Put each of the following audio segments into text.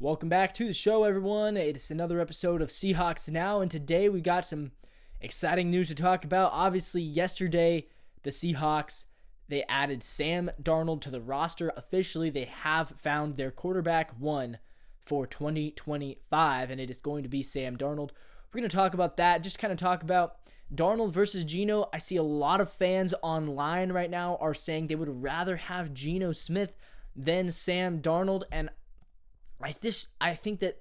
Welcome back to the show, everyone. It's another episode of Seahawks Now, and today we got some exciting news to talk about. Obviously, yesterday, the Seahawks, they added Sam Darnold to the roster. Officially, they have found their quarterback one for 2025, and it is going to be Sam Darnold. We're going to talk about that, just kind of talk about Darnold versus Geno. I see a lot of fans online right now are saying they would rather have Geno Smith than Sam Darnold, and I think that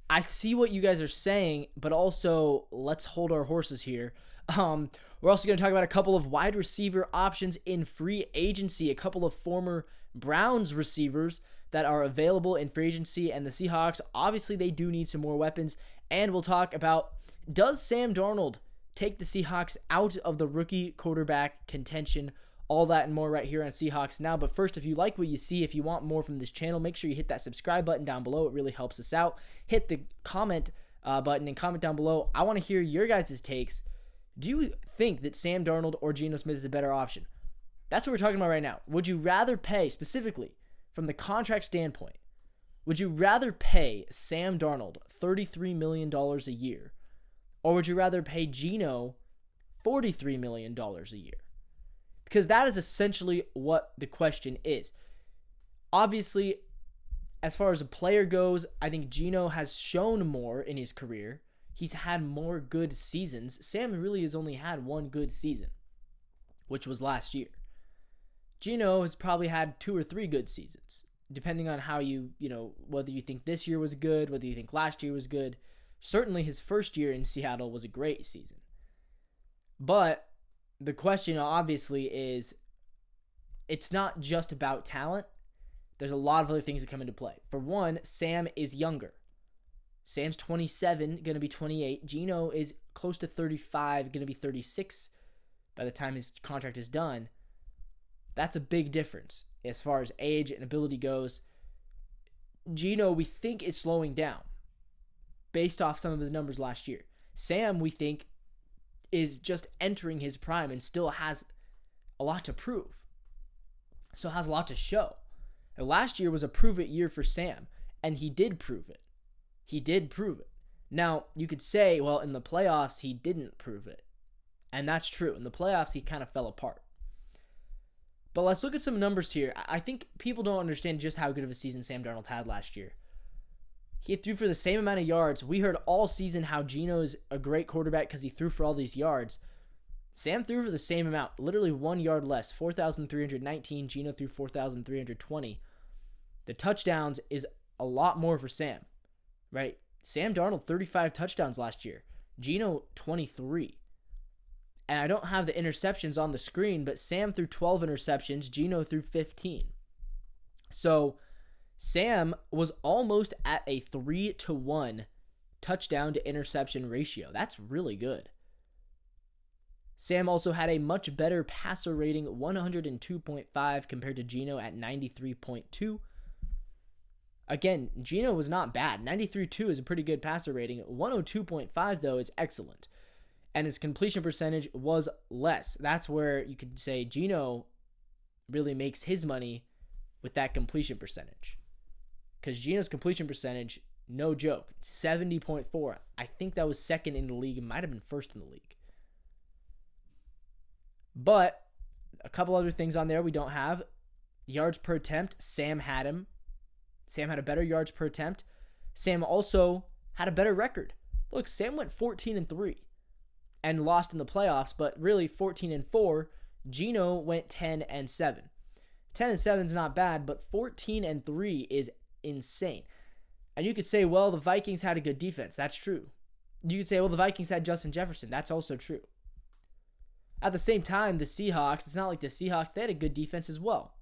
I see what you guys are saying, but also let's hold our horses here. We're also going to talk about a couple of wide receiver options in free agency, a couple of former Browns receivers that are available in free agency, and the Seahawks, obviously they do need some more weapons, and we'll talk about, does Sam Darnold take the Seahawks out of the rookie quarterback contention? All that and more right here on Seahawks Now. But first, if you like what you see, if you want more from this channel, make sure you hit that subscribe button down below. It really helps us out. Hit the comment button and comment down below. I want to hear your guys' takes. Do you think that Sam Darnold or Geno Smith is a better option? That's what we're talking about right now. Would you rather pay, specifically from the contract standpoint, would you rather pay Sam Darnold $33 million a year, or would you rather pay Geno $43 million a year? Because that is essentially what the question is. Obviously, as far as a player goes, I think Geno has shown more in his career. He's had more good seasons. Sam really has only had one good season, which was last year. Geno has probably had 2 or 3 good seasons, depending on how whether you think this year was good, whether you think last year was good. Certainly his first year in Seattle was a great season. But the question obviously is, it's not just about talent. There's a lot of other things that come into play. For one, Sam is younger. Sam's 27, going to be 28. Geno is close to 35, going to be 36 by the time his contract is done. That's a big difference as far as age and ability goes. Geno, we think, is slowing down based off some of the numbers last year. Sam, we think, is just entering his prime and still has a lot to prove. Still has a lot to show. And last year was a prove-it year for Sam, and he did prove it. He did prove it. Now, you could say, well, in the playoffs, he didn't prove it. And that's true. In the playoffs, he kind of fell apart. But let's look at some numbers here. I think people don't understand just how good of a season Sam Darnold had last year. He threw for the same amount of yards. We heard all season how Geno is a great quarterback because he threw for all these yards. Sam threw for the same amount, literally 1 yard less, 4,319. Geno threw 4,320. The touchdowns is a lot more for Sam, right? Sam Darnold, 35 touchdowns last year. Geno, 23. And I don't have the interceptions on the screen, but Sam threw 12 interceptions. Geno threw 15. So Sam was almost at a 3-to-1 touchdown to interception ratio. That's really good. Sam also had a much better passer rating, 102.5 compared to Geno at 93.2. Again, Geno was not bad. 93.2 is a pretty good passer rating. 102.5, though, is excellent. And his completion percentage was less. That's where you could say Geno really makes his money with that completion percentage. Because Geno's completion percentage, no joke, 70.4. I think that was second in the league. It might have been first in the league. But a couple other things on there we don't have. Yards per attempt, Sam had him. Sam had a better yards per attempt. Sam also had a better record. Look, Sam went 14-3 and lost in the playoffs, but really 14-4. Geno went 10-7. 10-7 is not bad, but 14-3 is insane. And you could say, well, the Vikings had a good defense. That's true. You could say, well, the Vikings had Justin Jefferson. That's also true. At the same time, the Seahawks, it's not like the Seahawks, they had a good defense as well.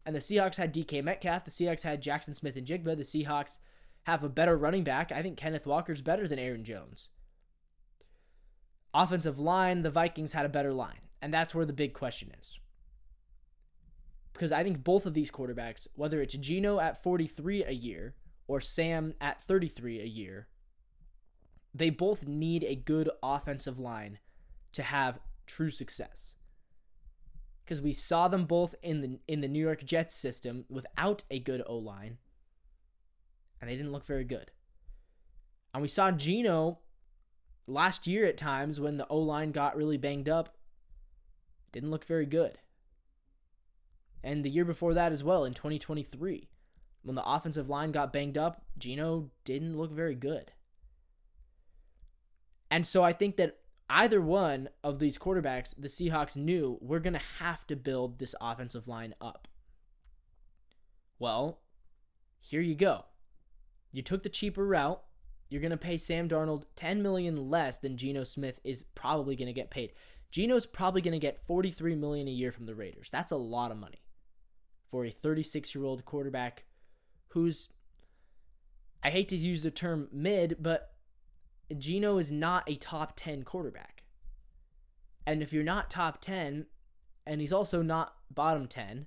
And the Seahawks had DK Metcalf. The Seahawks had Jackson Smith and Jigba. The Seahawks have a better running back. I think Kenneth Walker's better than Aaron Jones. Offensive line, the Vikings had a better line. And that's where the big question is. Because I think both of these quarterbacks, whether it's Geno at 43 a year or Sam at 33 a year, they both need a good offensive line to have true success. Because we saw them both in the New York Jets system without a good O-line. and they didn't look very good. And we saw Geno last year at times when the O-line got really banged up, didn't look very good. And the year before that as well, in 2023, when the offensive line got banged up, Geno didn't look very good. And so I think that either one of these quarterbacks, the Seahawks knew we're going to have to build this offensive line up. Well, here you go. You took the cheaper route. You're going to pay Sam Darnold $10 million less than Geno Smith is probably going to get paid. Geno's probably going to get $43 million a year from the Raiders. That's a lot of money for a 36-year-old quarterback who's, I hate to use the term mid, but Geno is not a top 10 quarterback. And if you're not top 10, and he's also not bottom 10,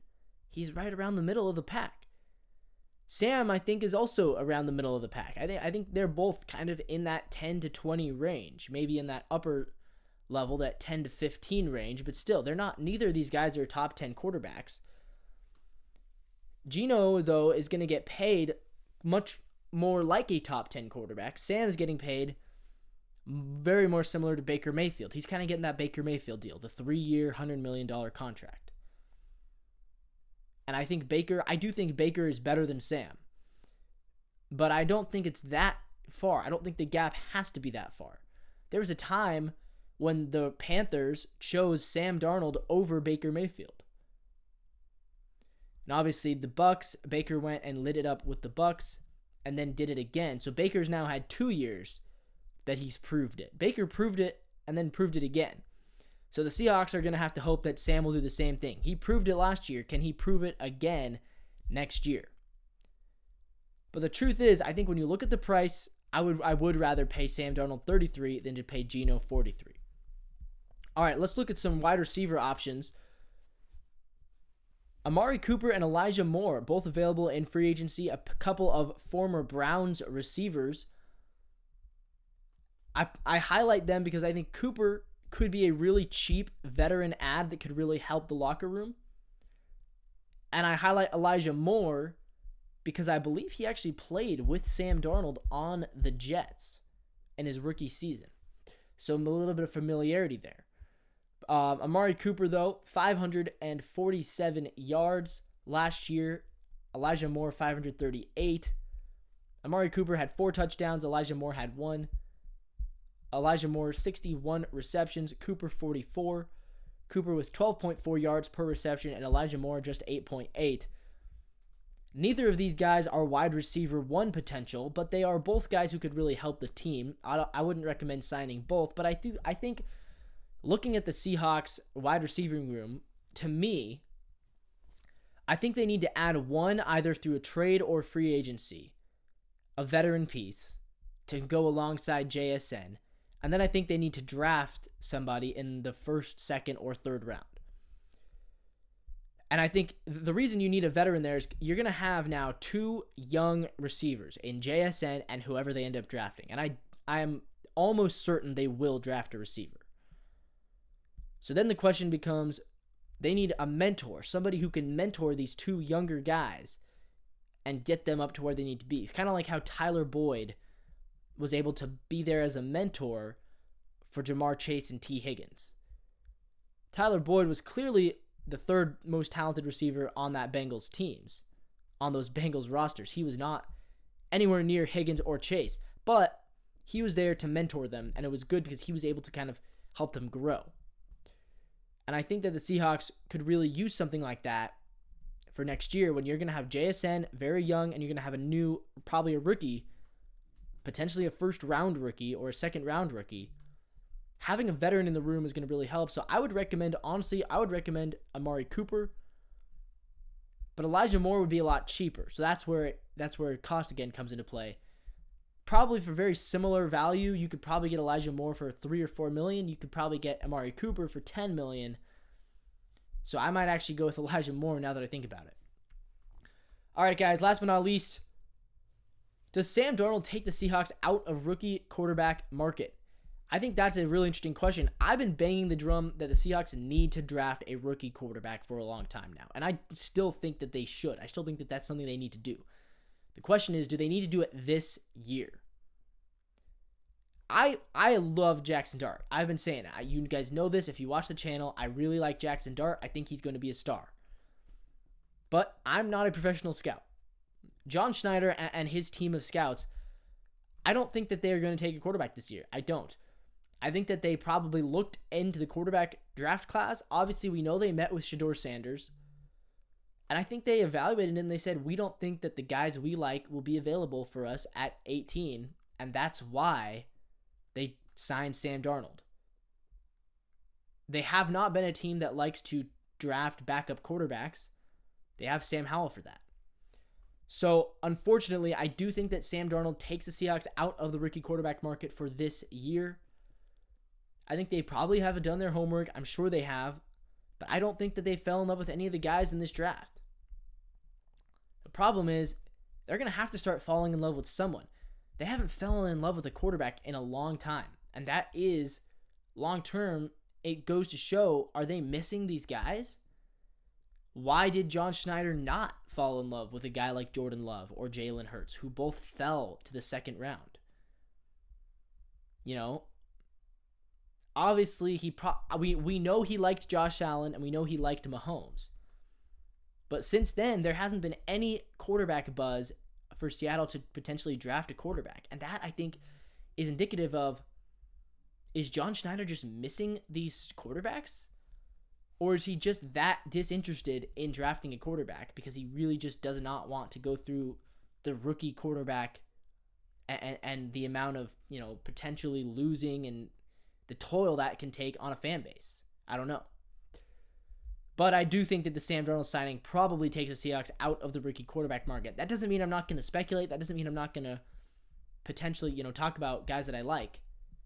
he's right around the middle of the pack. Sam, I think, is also around the middle of the pack. I think they're both kind of in that 10 to 20 range, maybe in that upper level, that 10 to 15 range, but still, they're not, neither of these guys are top 10 quarterbacks. Geno, though, is going to get paid much more like a top 10 quarterback. Sam's getting paid very more similar to Baker Mayfield. He's kind of getting that Baker Mayfield deal, the 3-year, $100 million contract. And I do think Baker is better than Sam. But I don't think it's that far. I don't think the gap has to be that far. There was a time when the Panthers chose Sam Darnold over Baker Mayfield. And obviously the Bucks, Baker went and lit it up with the Bucks and then did it again. So Baker's now had 2 years that he's proved it. Baker proved it and then proved it again. So the Seahawks are going to have to hope that Sam will do the same thing. He proved it last year. Can he prove it again next year? But the truth is, I think when you look at the price, I would rather pay Sam Darnold $33 than to pay Geno $43. All right, let's look at some wide receiver options. Amari Cooper and Elijah Moore, both available in free agency. A couple of former Browns receivers. I highlight them because I think Cooper could be a really cheap veteran ad that could really help the locker room. And I highlight Elijah Moore because I believe he actually played with Sam Darnold on the Jets in his rookie season. So a little bit of familiarity there. Amari Cooper, though, 547 yards last year. Elijah Moore, 538. Amari Cooper had 4 touchdowns. Elijah Moore had 1. Elijah Moore, 61 receptions. Cooper, 44. Cooper with 12.4 yards per reception, and Elijah Moore just 8.8. Neither of these guys are wide receiver 1 potential, but they are both guys who could really help the team. I wouldn't recommend signing both, but I think looking at the Seahawks wide receiving room, to me, I think they need to add one either through a trade or free agency, a veteran piece to go alongside JSN. And then I think they need to draft somebody in the first, second, or third round. And I think the reason you need a veteran there is you're going to have now 2 young receivers in JSN and whoever they end up drafting. And I am almost certain they will draft a receiver. So then the question becomes, they need a mentor, somebody who can mentor these 2 younger guys and get them up to where they need to be. It's kind of like how Tyler Boyd was able to be there as a mentor for Jamar Chase and T. Higgins. Tyler Boyd was clearly the 3rd most talented receiver on that Bengals teams, on those Bengals rosters. He was not anywhere near Higgins or Chase, but he was there to mentor them, and it was good because he was able to kind of help them grow. And I think that the Seahawks could really use something like that for next year when you're going to have JSN very young and you're going to have a new, probably a rookie, potentially a first-round rookie or a second-round rookie. Having a veteran in the room is going to really help. So I would recommend Amari Cooper, but Elijah Moore would be a lot cheaper. So that's where cost again comes into play. Probably for very similar value, you could probably get Elijah Moore for $3 or $4 million. You could probably get Amari Cooper for $10 million. So I might actually go with Elijah Moore now that I think about it. All right, guys, last but not least, does Sam Darnold take the Seahawks out of rookie quarterback market? I think that's a really interesting question. I've been banging the drum that the Seahawks need to draft a rookie quarterback for a long time now, and I still think that they should. I still think that that's something they need to do. The question is, do they need to do it this year? I love Jackson Dart. I've been saying it. You guys know this. If you watch the channel, I really like Jackson Dart. I think he's going to be a star. But I'm not a professional scout. John Schneider and his team of scouts, I don't think that they're going to take a quarterback this year. I don't. I think that they probably looked into the quarterback draft class. Obviously, we know they met with Shedeur Sanders. And I think they evaluated it and they said, we don't think that the guys we like will be available for us at 18. And that's why they signed Sam Darnold. They have not been a team that likes to draft backup quarterbacks. They have Sam Howell for that. So, unfortunately, I do think that Sam Darnold takes the Seahawks out of the rookie quarterback market for this year. I think they probably have done their homework. I'm sure they have. But I don't think that they fell in love with any of the guys in this draft. The problem is, they're going to have to start falling in love with someone. They haven't fallen in love with a quarterback in a long time. And that is, long term, it goes to show, are they missing these guys? Why did John Schneider not fall in love with a guy like Jordan Love or Jalen Hurts, who both fell to the second round? You know, obviously we know he liked Josh Allen and we know he liked Mahomes. But since then, there hasn't been any quarterback buzz for Seattle to potentially draft a quarterback. And that, I think, is indicative of, is John Schneider just missing these quarterbacks? Or is he just that disinterested in drafting a quarterback because he really just does not want to go through the rookie quarterback and the amount of, potentially losing and the toil that can take on a fan base? I don't know. But I do think that the Sam Darnold signing probably takes the Seahawks out of the rookie quarterback market. That doesn't mean I'm not going to speculate. That doesn't mean I'm not going to potentially, talk about guys that I like.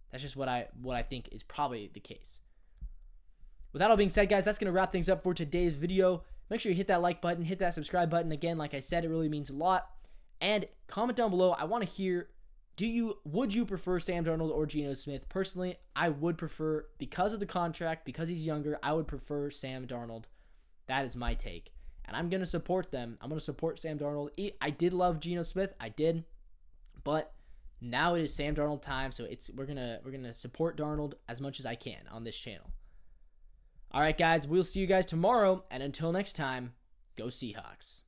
That's just what I think is probably the case. With that all being said, guys, that's going to wrap things up for today's video. Make sure you hit that like button, hit that subscribe button. Again, like I said, it really means a lot. And comment down below. I want to hear, would you prefer Sam Darnold or Geno Smith? Personally, I would prefer, because of the contract, because he's younger, I would prefer Sam Darnold. That is my take. And I'm going to support them. I'm going to support Sam Darnold. I did love Geno Smith. I did. But now it is Sam Darnold time, so we're gonna support Darnold as much as I can on this channel. All right, guys, we'll see you guys tomorrow, and until next time, go Seahawks.